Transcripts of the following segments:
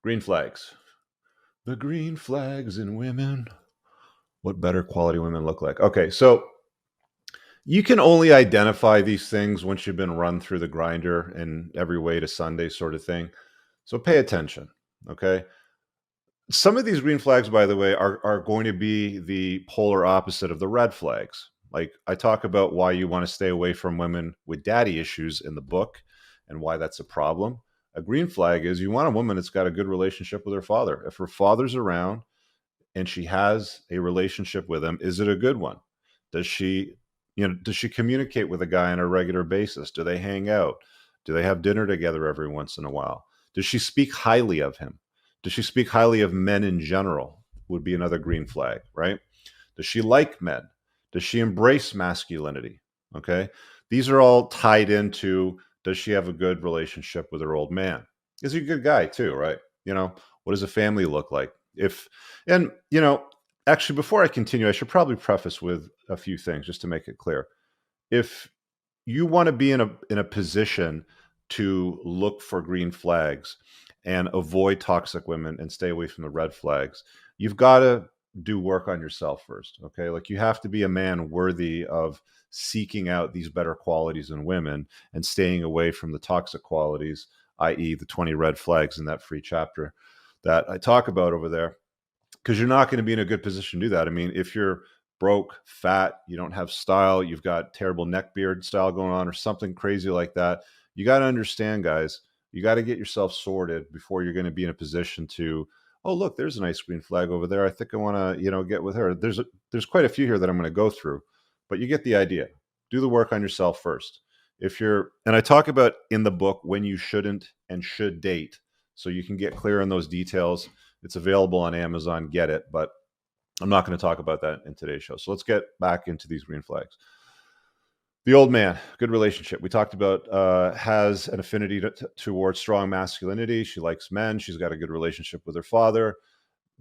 Green flags. The green flags in women. What better quality women look like? Okay, so you can only identify these things once you've been run through the grinder in every way to Sunday sort of thing. So pay attention. Okay. Some of these green flags, by the way, are going to be the polar opposite of the red flags. Like I talk about why you want to stay away from women with daddy issues in the book and why that's a problem. A green flag is you want a woman that's got a good relationship with her father. If her father's around and she has a relationship with him, is it a good one? Does she, does she communicate with a guy on a regular basis? Do they hang out? Do they have dinner together every once in a while? Does she speak highly of him? Does she speak highly of men in general? Would be another green flag, right? Does she like men? Does she embrace masculinity? Okay. These are all tied into, does she have a good relationship with her old man? Is he a good guy too, right? What does a family look like? If and actually, before I continue, I should probably preface with a few things just to make it clear. If you want to be in a position to look for green flags and avoid toxic women and stay away from the red flags, you've got to do work on yourself first. Okay, like you have to be a man worthy of seeking out these better qualities in women and staying away from the toxic qualities, i.e., the 20 red flags in that free chapter that I talk about over there, because you're not going to be in a good position to do that. I mean, if you're broke, fat, you don't have style, you've got terrible neck beard style going on, or something crazy like that, you got to understand, guys, you got to get yourself sorted before you're going to be in a position to, oh, look, there's a nice green flag over there. I think I want to, get with her. There's quite a few here that I'm going to go through, but you get the idea. Do the work on yourself first. And I talk about in the book when you shouldn't and should date, so you can get clear on those details. It's available on Amazon. Get it. But I'm not going to talk about that in today's show. So let's get back into these green flags. The old man, good relationship. We talked about has an affinity towards strong masculinity. She likes men. She's got a good relationship with her father,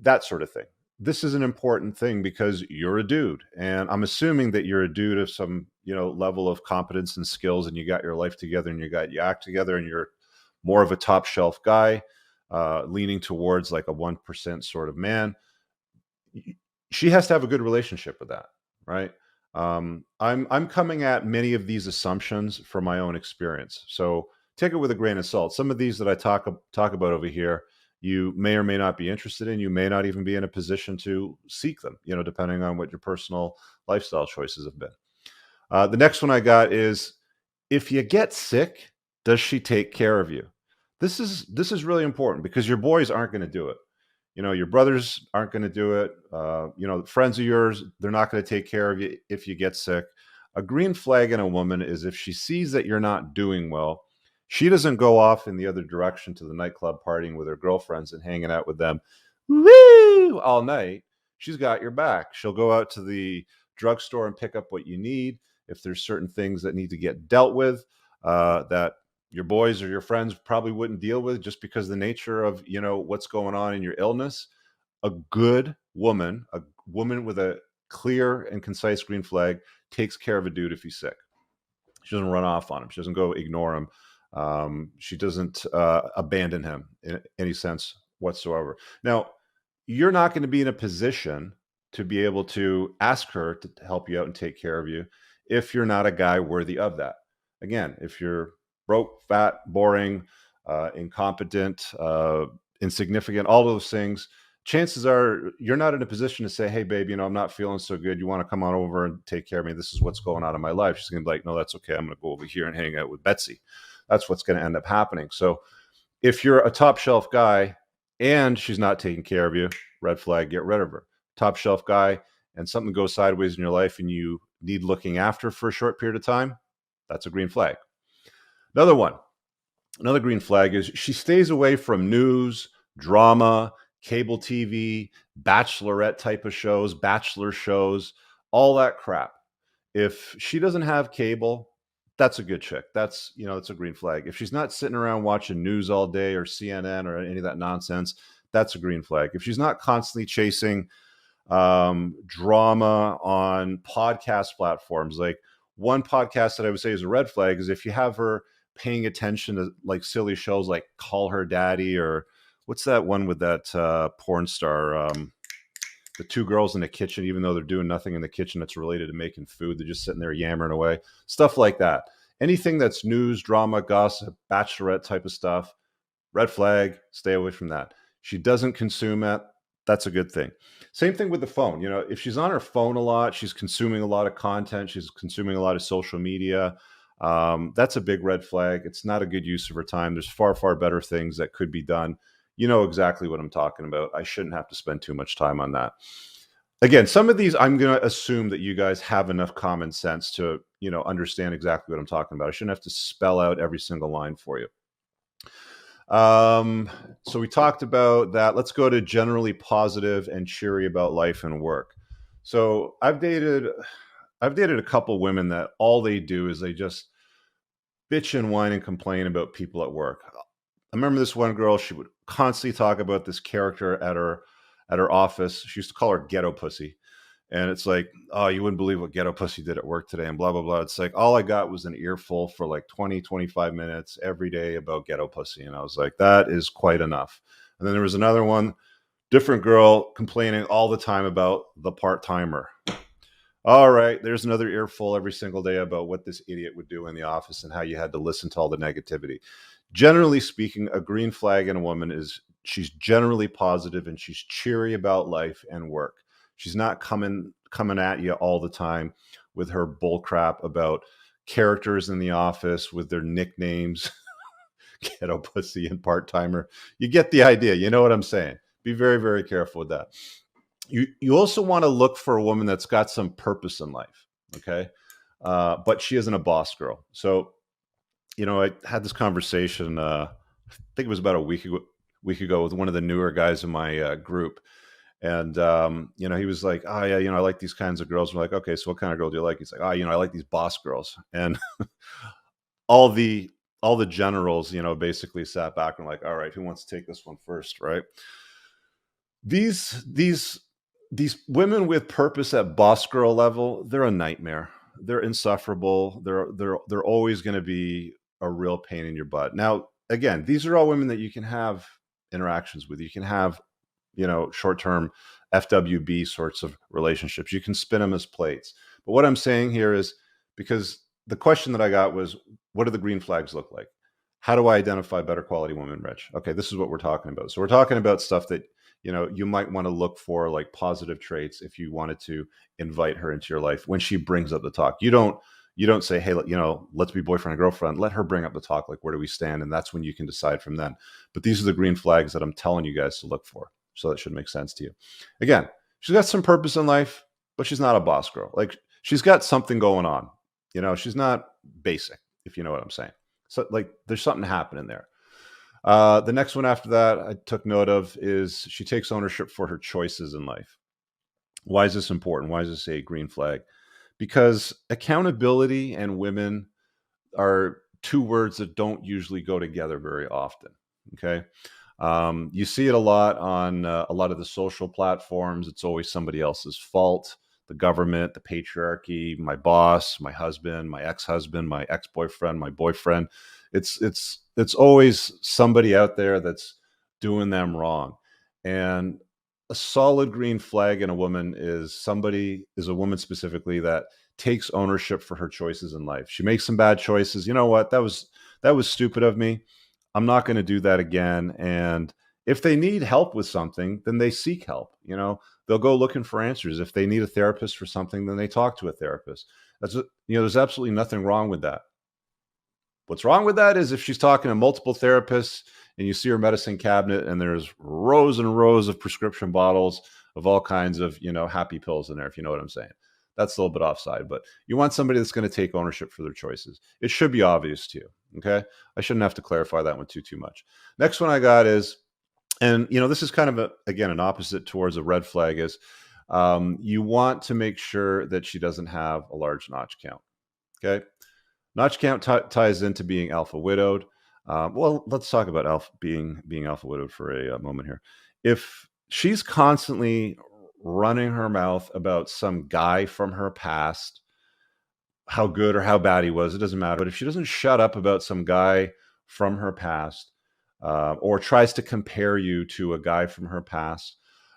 that sort of thing. This is an important thing because you're a dude. And I'm assuming that you're a dude of some, level of competence and skills, and you got your life together and you got your act together and you're more of a top shelf guy, leaning towards like a 1% sort of man. She has to have a good relationship with that, right? I'm coming at many of these assumptions from my own experience, so take it with a grain of salt. Some of these that I talk about over here, you may or may not be interested in. You may not even be in a position to seek them, depending on what your personal lifestyle choices have been. The next one I got is, if you get sick, does she take care of you? This is really important because your boys aren't going to do it. Your brothers aren't going to do it. Friends of yours, they're not going to take care of you if you get sick. A green flag in a woman is if she sees that you're not doing well, she doesn't go off in the other direction to the nightclub partying with her girlfriends and hanging out with them woo all night. She's got your back. She'll go out to the drugstore and pick up what you need. If there's certain things that need to get dealt with, that your boys or your friends probably wouldn't deal with just because of the nature of what's going on in your illness, a good woman, a woman with a clear and concise green flag, takes care of a dude if he's sick. She doesn't run off on him. She doesn't go ignore him. She doesn't abandon him in any sense whatsoever. Now, you're not going to be in a position to be able to ask her to help you out and take care of you if you're not a guy worthy of that. Again, if you're broke, fat, boring, incompetent, insignificant, all those things, chances are you're not in a position to say, hey, babe, I'm not feeling so good. You want to come on over and take care of me? This is what's going on in my life. She's going to be like, no, that's okay. I'm going to go over here and hang out with Betsy. That's what's going to end up happening. So if you're a top shelf guy and she's not taking care of you, red flag, get rid of her. Top shelf guy and something goes sideways in your life and you need looking after for a short period of time, that's a green flag. Another green flag is she stays away from news, drama, cable TV, bachelorette type of shows, bachelor shows, all that crap. If she doesn't have cable, that's a good chick. That's a green flag. If she's not sitting around watching news all day or CNN or any of that nonsense, that's a green flag. If she's not constantly chasing drama on podcast platforms, like one podcast that I would say is a red flag is if you have her paying attention to like silly shows like Call Her Daddy or what's that one with that porn star? The two girls in the kitchen, even though they're doing nothing in the kitchen that's related to making food, they're just sitting there yammering away. Stuff like that. Anything that's news, drama, gossip, bachelorette type of stuff, red flag, stay away from that. She doesn't consume it. That's a good thing. Same thing with the phone. You know, if she's on her phone a lot, she's consuming a lot of content, she's consuming a lot of social media. That's a big red flag. It's not a good use of her time. There's far, far better things that could be done. You know exactly what I'm talking about. I shouldn't have to spend too much time on that. Again, some of these I'm going to assume that you guys have enough common sense to, you know, understand exactly what I'm talking about. I shouldn't have to spell out every single line for you. So we talked about that. Let's go to generally positive and cheery about life and work. So I've dated a couple women that all they do is they just bitch and whine and complain about people at work. I remember this one girl, she would constantly talk about this character at her office. She used to call her ghetto pussy. And it's like, oh, you wouldn't believe what ghetto pussy did at work today and blah, blah, blah. It's like all I got was an earful for like 20, 25 minutes every day about ghetto pussy. And I was like, that is quite enough. And then there was another one, different girl complaining all the time about the part-timer. All right, there's another earful every single day about what this idiot would do in the office and how you had to listen to all the negativity. Generally speaking, a green flag in a woman is she's generally positive and she's cheery about life and work. She's not coming at you all the time with her bull crap about characters in the office with their nicknames, ghetto pussy and part timer. You get the idea. You know what I'm saying? Be very, very careful with that. You also want to look for a woman that's got some purpose in life. Okay. But she isn't a boss girl. So, you know, I had this conversation, I think it was about a week ago with one of the newer guys in my group. And, you know, he was like, oh, yeah, you know, I like these kinds of girls. We're like, okay, so what kind of girl do you like? He's like, oh, you know, I like these boss girls. And all the all the generals, you know, basically sat back and like, all right, who wants to take this one first, right? These women with purpose at boss girl level, they're a nightmare. They're insufferable. They're always going to be a real pain in your butt. Now, again, these are all women that you can have interactions with. You can have, you know, short-term FWB sorts of relationships. You can spin them as plates. But what I'm saying here is, because the question that I got was, what do the green flags look like? How do I identify better quality women, Rich? Okay, this is what we're talking about. So we're talking about stuff that, you know, you might want to look for, like positive traits if you wanted to invite her into your life when she brings up the talk. You don't say, hey, you know, let's be boyfriend and girlfriend. Let her bring up the talk, like, where do we stand? And that's when you can decide from then. But these are the green flags that I'm telling you guys to look for. So that should make sense to you. Again, she's got some purpose in life, but she's not a boss girl. Like, she's got something going on. You know, she's not basic, if you know what I'm saying. So, like, there's something happening there. The next one after that I took note of is she takes ownership for her choices in life. Why is this important? Why is this a green flag? Because accountability and women are two words that don't usually go together very often. Okay. You see it a lot on a lot of the social platforms. It's always somebody else's fault: the government, the patriarchy, my boss, my husband, my ex-husband, my ex-boyfriend, my boyfriend. It's always somebody out there that's doing them wrong. And a solid green flag in a woman is a woman specifically that takes ownership for her choices in life. She makes some bad choices. You know what? That was stupid of me. I'm not going to do that again. And if they need help with something, then they seek help. You know, they'll go looking for answers. If they need a therapist for something, then they talk to a therapist. There's absolutely nothing wrong with that. What's wrong with that is if she's talking to multiple therapists and you see her medicine cabinet and there's rows and rows of prescription bottles of all kinds of, you know, happy pills in there, if you know what I'm saying. That's a little bit offside, but you want somebody that's going to take ownership for their choices. It should be obvious to you. Okay. I shouldn't have to clarify that one too much. Next one I got is, and you know, this is kind of again, an opposite towards a red flag is, you want to make sure that she doesn't have a large notch count. Okay. Notch count ties into being alpha widowed. Well, let's talk about being alpha widowed for a moment here. If she's constantly running her mouth about some guy from her past, how good or how bad he was, it doesn't matter. But if she doesn't shut up about some guy from her past, or tries to compare you to a guy from her past.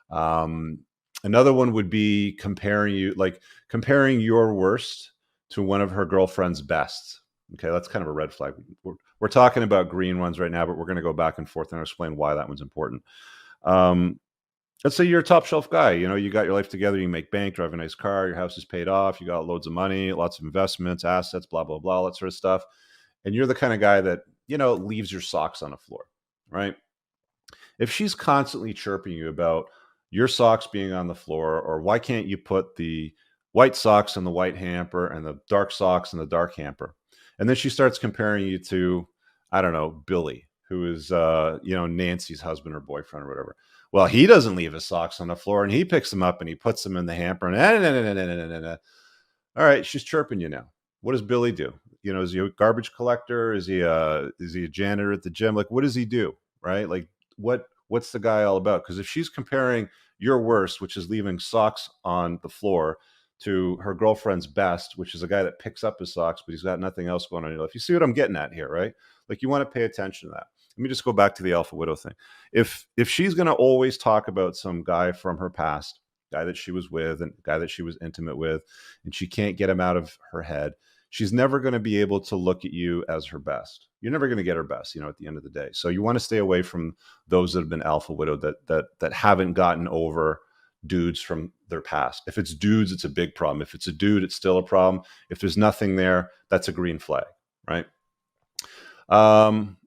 Um, Another one would be comparing your worst to one of her girlfriend's best. Okay, that's kind of a red flag. We're talking about green ones right now, but we're going to go back and forth and I'll explain why that one's important. Um, let's say you're a top shelf guy. You know, you got your life together, you make bank, drive a nice car, your house is paid off, you got loads of money, lots of investments, assets, blah, blah, blah, that sort of stuff. And you're the kind of guy that, leaves your socks on the floor, right? If she's constantly chirping you about your socks being on the floor, or why can't you put the white socks in the white hamper and the dark socks in the dark hamper? And then she starts comparing you to, I don't know, Billy, who is, Nancy's husband or boyfriend or whatever. Well, he doesn't leave his socks on the floor and he picks them up and he puts them in the hamper. And all right, she's chirping you now. What does Billy do? Is he a garbage collector? Is he a janitor at the gym? Like, what does he do? Right? Like, what's the guy all about? Because if she's comparing your worst, which is leaving socks on the floor, to her girlfriend's best, which is a guy that picks up his socks, but he's got nothing else going on in your life. You see what I'm getting at here, right? Like, you want to pay attention to that. Let me just go back to the alpha widow thing. If she's going to always talk about some guy from her past, guy that she was with and guy that she was intimate with, and she can't get him out of her head, she's never going to be able to look at you as her best. You're never going to get her best, at the end of the day. So you want to stay away from those that have been alpha widowed, that haven't gotten over dudes from their past. If it's dudes, it's a big problem. If it's a dude, it's still a problem. If there's nothing there, that's a green flag, right?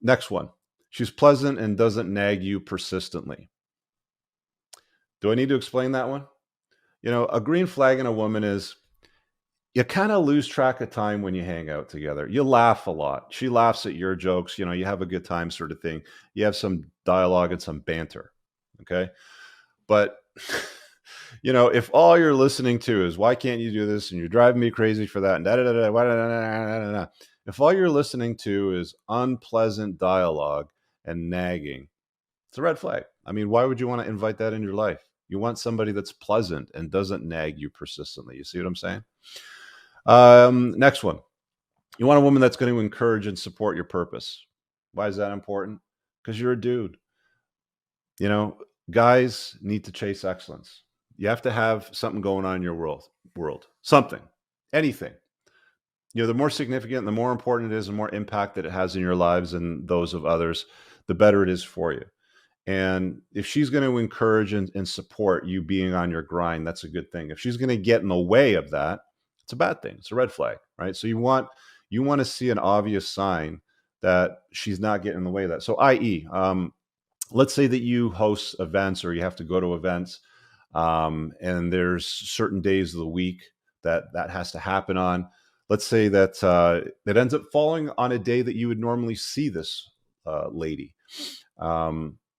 Next one. She's pleasant and doesn't nag you persistently. Do I need to explain that one? A green flag in a woman is, you kind of lose track of time when you hang out together. You laugh a lot. She laughs at your jokes. You have a good time, sort of thing. You have some dialogue and some banter. Okay. But, if all you're listening to is, why can't you do this? And you're driving me crazy for that. And if all you're listening to is unpleasant dialogue and nagging, it's a red flag. I mean, why would you want to invite that in your life? You want somebody that's pleasant and doesn't nag you persistently. You see what I'm saying? Next one. You want a woman that's going to encourage and support your purpose. Why is that important? Because you're a dude. Guys need to chase excellence. You have to have something going on in your world. Something. Anything. The more significant, the more important it is, the more impact that it has in your lives and those of others, the better it is for you. And if she's going to encourage and support you being on your grind, that's a good thing. If she's going to get in the way of that, it's a bad thing. It's a red flag, right? So you want to see an obvious sign that she's not getting in the way of that. So, i.e., let's say that you host events or you have to go to events, and there's certain days of the week that has to happen on. Let's say that it ends up falling on a day that you would normally see this lady.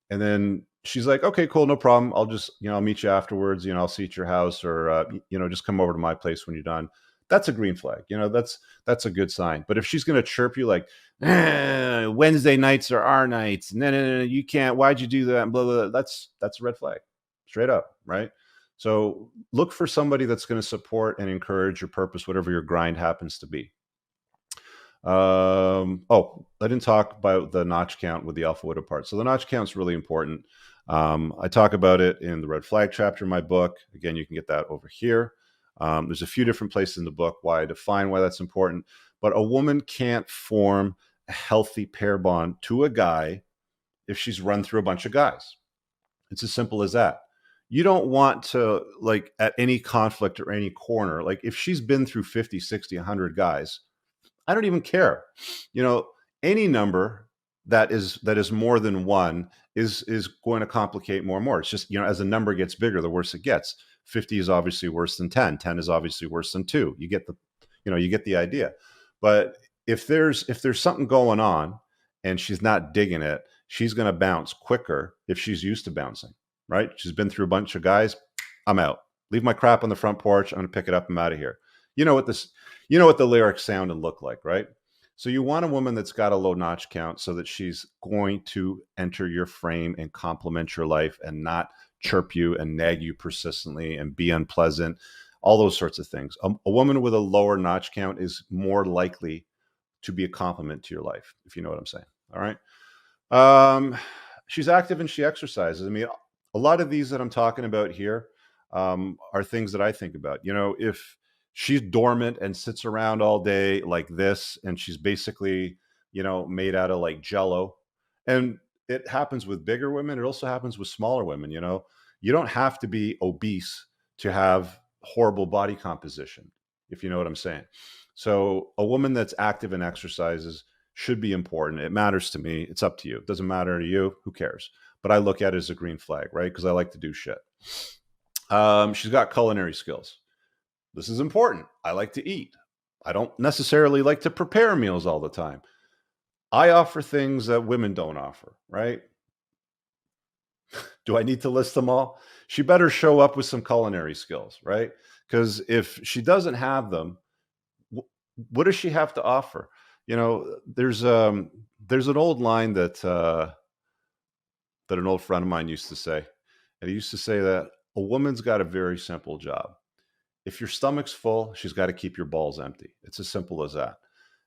And then she's like, okay, cool, no problem. I'll just, I'll meet you afterwards. I'll see you at your house, or, just come over to my place when you're done. That's a green flag. That's a good sign. But if she's going to chirp you like, Wednesday nights are our nights, no, you can't, why'd you do that? And blah, blah, blah. That's a red flag, straight up. Right. So look for somebody that's going to support and encourage your purpose, whatever your grind happens to be. I didn't talk about the notch count with the alpha widow part. So the notch count is really important. I talk about it in the red flag chapter in my book. Again, you can get that over here. There's a few different places in the book why I define why that's important. But a woman can't form a healthy pair bond to a guy if she's run through a bunch of guys. It's as simple as that. You don't want to, like, at any conflict or any corner, like if she's been through 50, 60, 100 guys, I don't even care. Any number that is more than one is going to complicate more and more. It's just, as a number gets bigger, the worse it gets. 50 is obviously worse than 10. 10 is obviously worse than 2. You get the idea. But if there's something going on and she's not digging it, she's going to bounce quicker if she's used to bouncing, right? She's been through a bunch of guys. I'm out. Leave my crap on the front porch. I'm going to pick it up. I'm out of here. You know what the lyrics sound and look like, right? So you want a woman that's got a low notch count so that she's going to enter your frame and complement your life and not chirp you and nag you persistently and be unpleasant, all those sorts of things. A woman with a lower notch count is more likely to be a compliment to your life, if you know what I'm saying. All right. Um, she's active and she exercises. I mean, a lot of these that I'm talking about here are things that I think about. You know, if she's dormant and sits around all day like this, and she's basically, made out of like jello, and it happens with bigger women, it also happens with smaller women. You don't have to be obese to have horrible body composition, if you know what I'm saying. So, a woman that's active and exercises should be important. It matters to me. It's up to you. It doesn't matter to you. Who cares? But I look at it as a green flag, right? Because I like to do shit. She's got culinary skills. This is important. I like to eat. I don't necessarily like to prepare meals all the time. I offer things that women don't offer, right? Do I need to list them all? She better show up with some culinary skills, right? Because if she doesn't have them, what does she have to offer? There's an old line that an old friend of mine used to say, and he used to say that a woman's got a very simple job. If your stomach's full, she's got to keep your balls empty. It's as simple as that.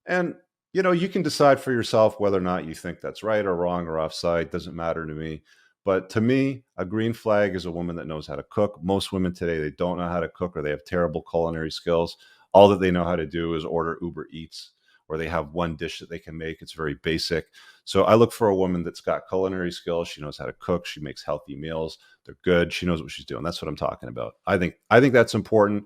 And you can decide for yourself whether or not you think that's right or wrong or offside. Doesn't matter to me. But to me, a green flag is a woman that knows how to cook. Most women today, they don't know how to cook, or they have terrible culinary skills. All that they know how to do is order Uber Eats, or they have one dish that they can make. It's very basic. So I look for a woman that's got culinary skills. She knows how to cook. She makes healthy meals. They're good. She knows what she's doing. That's what I'm talking about. I think that's important.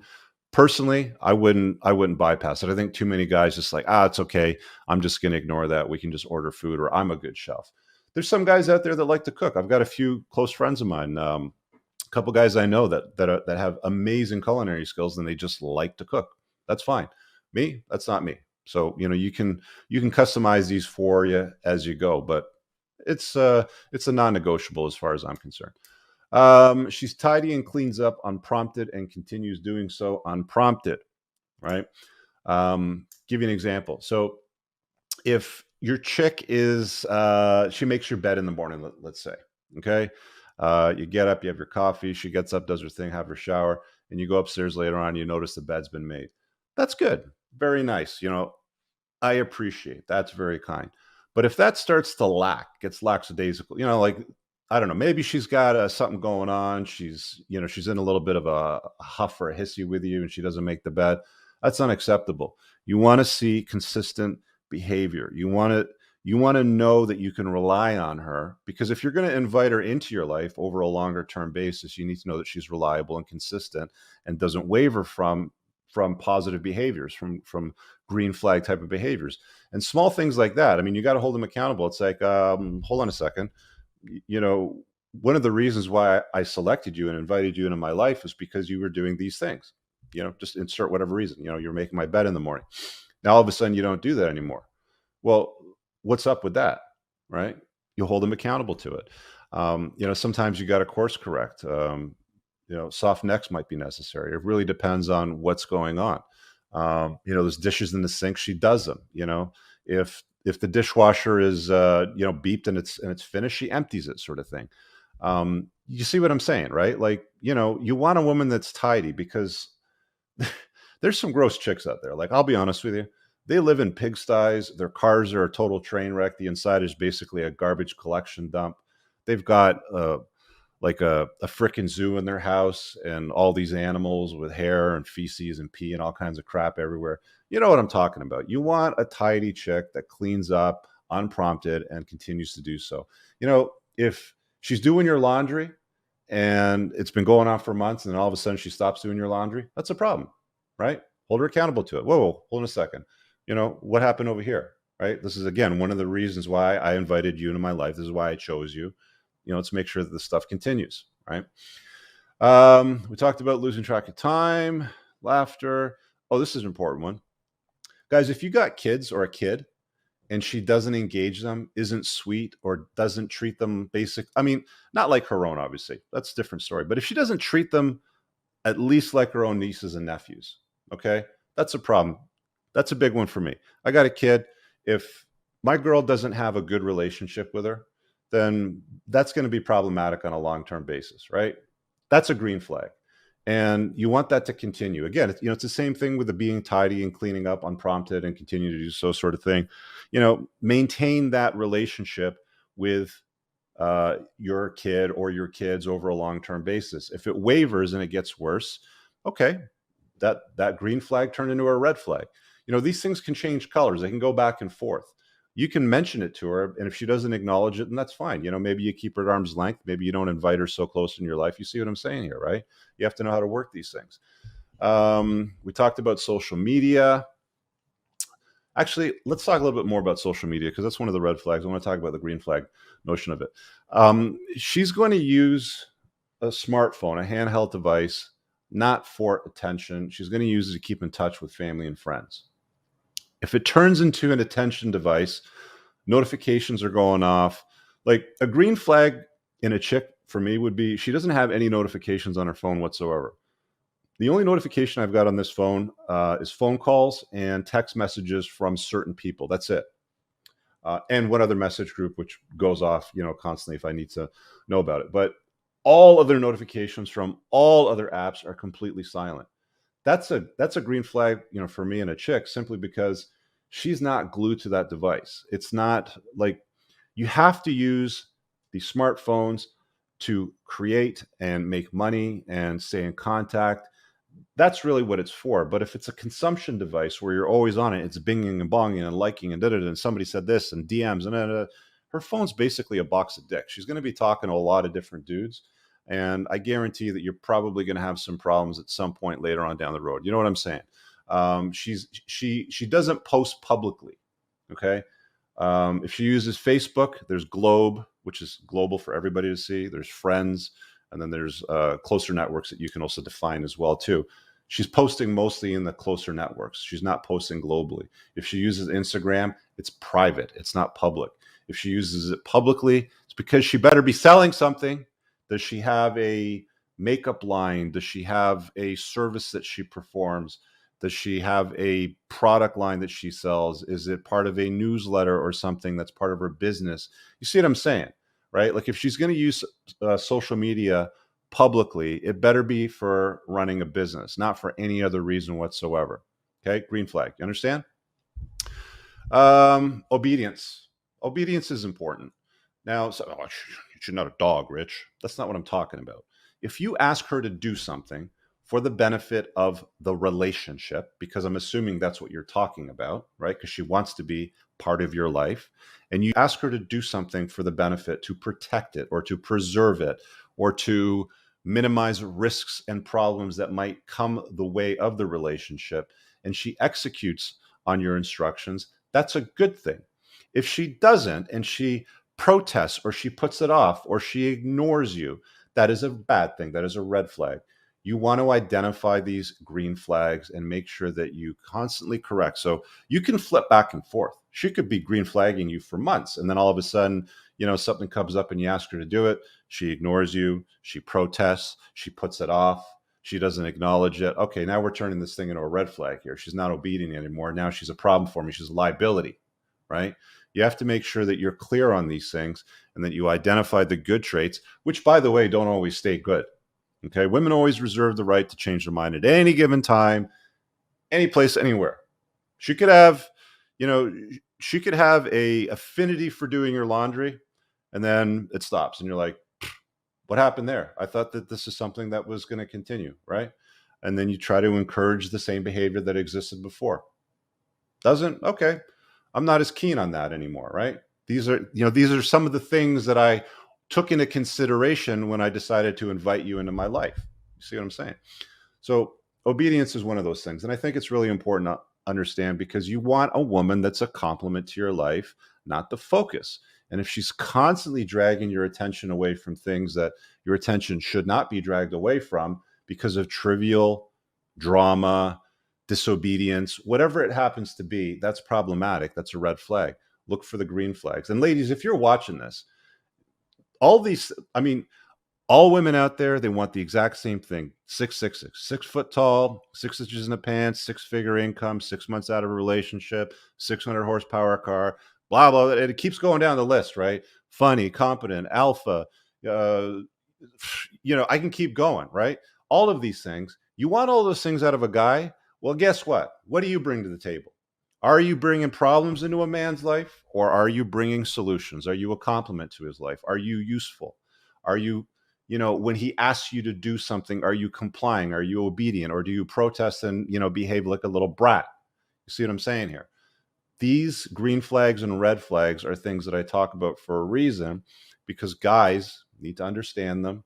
Personally, I wouldn't bypass it. I think too many guys just like, it's okay. I'm just going to ignore that. We can just order food, or I'm a good chef. There's some guys out there that like to cook. I've got a few close friends of mine, a couple guys I know that have amazing culinary skills, and they just like to cook. That's fine. Me, that's not me. So you can customize these for you as you go, but it's a non-negotiable as far as I'm concerned. She's tidy and cleans up unprompted and continues doing so unprompted, right? Give you an example. So if your chick is she makes your bed in the morning, let's say, okay, you get up, you have your coffee, she gets up, does her thing, have her shower, and you go upstairs later on, you notice the bed's been made. That's good, very nice. I appreciate that's very kind. But if that starts to gets lackadaisical, like, I don't know, maybe she's got something going on. She's in a little bit of a huff or a hissy with you, and she doesn't make the bed. That's unacceptable. You want to see consistent behavior. You want to know that you can rely on her, because if you're going to invite her into your life over a longer term basis, you need to know that she's reliable and consistent and doesn't waver from positive behaviors, from green flag type of behaviors, and small things like that. I mean, you got to hold them accountable. It's like, hold on a second. You know, one of the reasons why I selected you and invited you into my life is because you were doing these things. Just insert whatever reason. You're making my bed in the morning. Now all of a sudden you don't do that anymore. Well, what's up with that, right? You hold them accountable to it. Sometimes you got to course correct. Soft necks might be necessary. It really depends on what's going on. There's dishes in the sink. She does them. If the dishwasher is beeped and it's finished, she empties it, sort of thing. You see what I'm saying, right? Like, you want a woman that's tidy, because there's some gross chicks out there. Like, I'll be honest with you. They live in pigsties. Their cars are a total train wreck. The inside is basically a garbage collection dump. They've got like a frickin' zoo in their house, and all these animals with hair and feces and pee and all kinds of crap everywhere. You know what I'm talking about. You want a tidy chick that cleans up unprompted and continues to do so. If she's doing your laundry and it's been going on for months, and then all of a sudden she stops doing your laundry, that's a problem, right? Hold her accountable to it. Whoa, hold on a second. What happened over here, right? This is, again, one of the reasons why I invited you into my life. This is why I chose you. Let's make sure that this stuff continues, right? We talked about losing track of time, laughter. Oh, this is an important one. Guys, if you got kids or a kid and she doesn't engage them, isn't sweet, or doesn't treat them not like her own, obviously. That's a different story. But if she doesn't treat them at least like her own nieces and nephews, okay, that's a problem. That's a big one for me. I got a kid. If my girl doesn't have a good relationship with her, then that's going to be problematic on a long-term basis, right? That's a green flag. And you want that to continue. Again, it's the same thing with the being tidy and cleaning up unprompted and continue to do so, sort of thing. Maintain that relationship with your kid or your kids over a long-term basis. If it wavers and it gets worse, okay, that green flag turned into a red flag. These things can change colors. They can go back and forth. You can mention it to her, and if she doesn't acknowledge it, then that's fine. Maybe you keep her at arm's length. Maybe you don't invite her so close in your life. You see what I'm saying here, right? You have to know how to work these things. We talked about social media. Actually, let's talk a little bit more about social media, because that's one of the red flags. I want to talk about the green flag notion of it. She's going to use a smartphone, a handheld device, not for attention. She's going to use it to keep in touch with family and friends. If it turns into an attention device, notifications are going off. Like, a green flag in a chick for me would be she doesn't have any notifications on her phone whatsoever. The only notification I've got on this phone is phone calls and text messages from certain people. That's it. And one other message group, which goes off, constantly if I need to know about it. But all other notifications from all other apps are completely silent. That's a green flag, for me and a chick, simply because she's not glued to that device. It's not like you have to use the smartphones to create and make money and stay in contact. That's really what it's for. But if it's a consumption device where you're always on it, it's binging and bonging and liking and da-da-da, and somebody said this and DMs and da-da-da, her phone's basically a box of dicks. She's going to be talking to a lot of different dudes. And I guarantee that you're probably going to have some problems at some point later on down the road. You know what I'm saying? She doesn't post publicly. Okay. If she uses Facebook, there's Globe, which is global for everybody to see. There's Friends, and then there's closer networks that you can also define as well too. She's posting mostly in the closer networks. She's not posting globally. If she uses Instagram, it's private. It's not public. If she uses it publicly, it's because she better be selling something. Does she have a makeup line? Does she have a service that she performs? Does she have a product line that she sells? Is it part of a newsletter or something that's part of her business? You see what I'm saying, right? Like, if she's going to use social media publicly, it better be for running a business, not for any other reason whatsoever. Okay, green flag. You understand? Obedience. Obedience is important. Now, you're not a dog, Rich. That's not what I'm talking about. If you ask her to do something for the benefit of the relationship, because I'm assuming that's what you're talking about, right? Because she wants to be part of your life, and you ask her to do something for the benefit to protect it or to preserve it or to minimize risks and problems that might come the way of the relationship, and she executes on your instructions, that's a good thing. If she doesn't, and she protests or she puts it off or she ignores you, that is a bad thing. That is a red flag. You want to identify these green flags and make sure that you constantly correct. So you can flip back and forth. She could be green flagging you for months, and then all of a sudden, something comes up and you ask her to do it. She ignores you. She protests. She puts it off. She doesn't acknowledge it. Okay, now we're turning this thing into a red flag here. She's not obedient anymore. Now she's a problem for me. She's a liability, right? You have to make sure that you're clear on these things and that you identify the good traits, which, by the way, don't always stay good. Okay. Women always reserve the right to change their mind at any given time, any place, anywhere. She could have, she could have a affinity for doing your laundry, and then it stops. And you're like, what happened there? I thought that this is something that was going to continue, right? And then you try to encourage the same behavior that existed before. Doesn't? Okay. I'm not as keen on that anymore, right? These are some of the things that I took into consideration when I decided to invite you into my life. You see what I'm saying? So obedience is one of those things. And I think it's really important to understand, because you want a woman that's a complement to your life, not the focus. And if she's constantly dragging your attention away from things that your attention should not be dragged away from because of trivial drama, disobedience, whatever it happens to be, that's problematic. That's a red flag. Look for the green flags. And ladies, if you're watching this, all women out there, they want the exact same thing. 6 foot tall, 6 inches in the pants, 6-figure income, 6 months out of a relationship, 600 horsepower car, blah, blah. And it keeps going down the list, right? Funny, competent, alpha. I can keep going, right? All of these things. You want all those things out of a guy? Well, guess what? What do you bring to the table? Are you bringing problems into a man's life, or are you bringing solutions? Are you a complement to his life? Are you useful? Are you, when he asks you to do something, are you complying? Are you obedient? Or do you protest and, behave like a little brat? You see what I'm saying here? These green flags and red flags are things that I talk about for a reason, because guys need to understand them.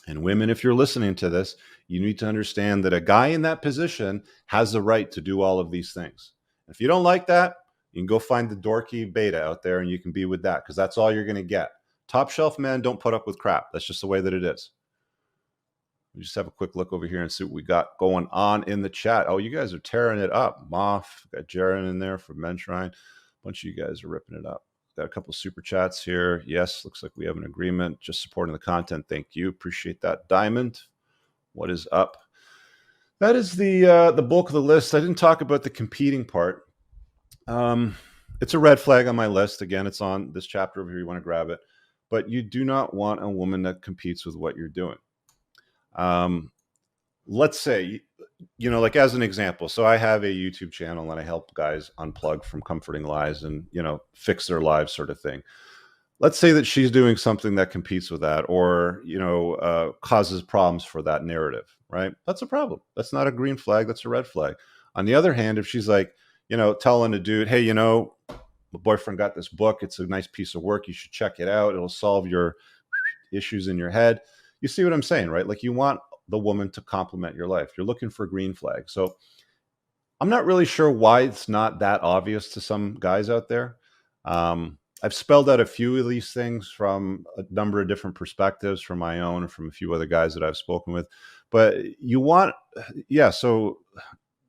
And women, if you're listening to this, you need to understand that a guy in that position has the right to do all of these things. If you don't like that, you can go find the dorky beta out there and you can be with that, because that's all you're going to get. Top shelf men don't put up with crap. That's just the way that it is. We just have a quick look over here and see what we got going on in the chat. Oh, you guys are tearing it up. Moff, got Jaron in there from Men's Shrine. A bunch of you guys are ripping it up. Got a couple of super chats here. Yes, looks like we have an agreement. Just supporting the content. Thank you. Appreciate that. Diamond, what is up? That is the bulk of the list. I didn't talk about the competing part. It's a red flag on my list. Again, it's on this chapter over here. You want to grab it. But you do not want a woman that competes with what you're doing. Let's say, like as an example, so I have a YouTube channel and I help guys unplug from comforting lies and, fix their lives, sort of thing. Let's say that she's doing something that competes with that, or, causes problems for that narrative, right? That's a problem. That's not a green flag. That's a red flag. On the other hand, if she's like, telling a dude, hey, my boyfriend got this book. It's a nice piece of work. You should check it out. It'll solve your issues in your head. You see what I'm saying, right? Like, you want the woman to complement your life. You're looking for a green flag. So I'm not really sure why it's not that obvious to some guys out there. I've spelled out a few of these things from a number of different perspectives, from my own and from a few other guys that I've spoken with. But you want, so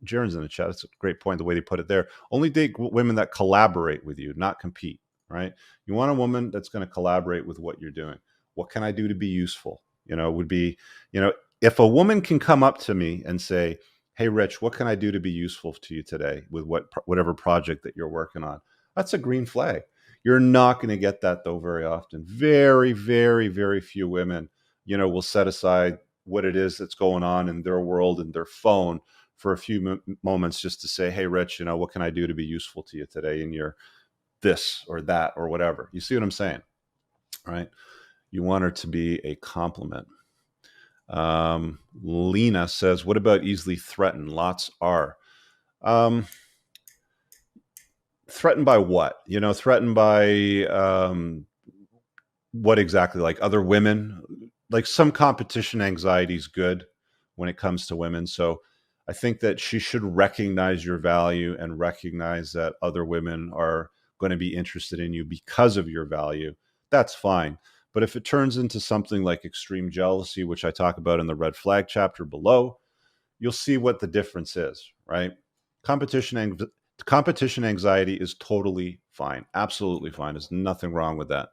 Jaron's in the chat. It's a great point, the way they put it there. Only date women that collaborate with you, not compete, right? You want a woman that's going to collaborate with what you're doing. What can I do to be useful? Would be, if a woman can come up to me and say, hey, Rich, what can I do to be useful to you today with whatever project that you're working on? That's a green flag. You're not going to get that, though, very often. Very, very, very few women, will set aside what it is that's going on in their world and their phone for a few moments just to say, hey, Rich, what can I do to be useful to you today in your this or that or whatever? You see what I'm saying, right? You want her to be a compliment. Lena says, what about easily threatened? Lots are. Threatened by what? Threatened by what exactly? Like other women? Like, some competition anxiety is good when it comes to women. So I think that she should recognize your value and recognize that other women are going to be interested in you because of your value. That's fine. But if it turns into something like extreme jealousy, which I talk about in the red flag chapter below, you'll see what the difference is, right? Competition anxiety is totally fine. Absolutely fine. There's nothing wrong with that.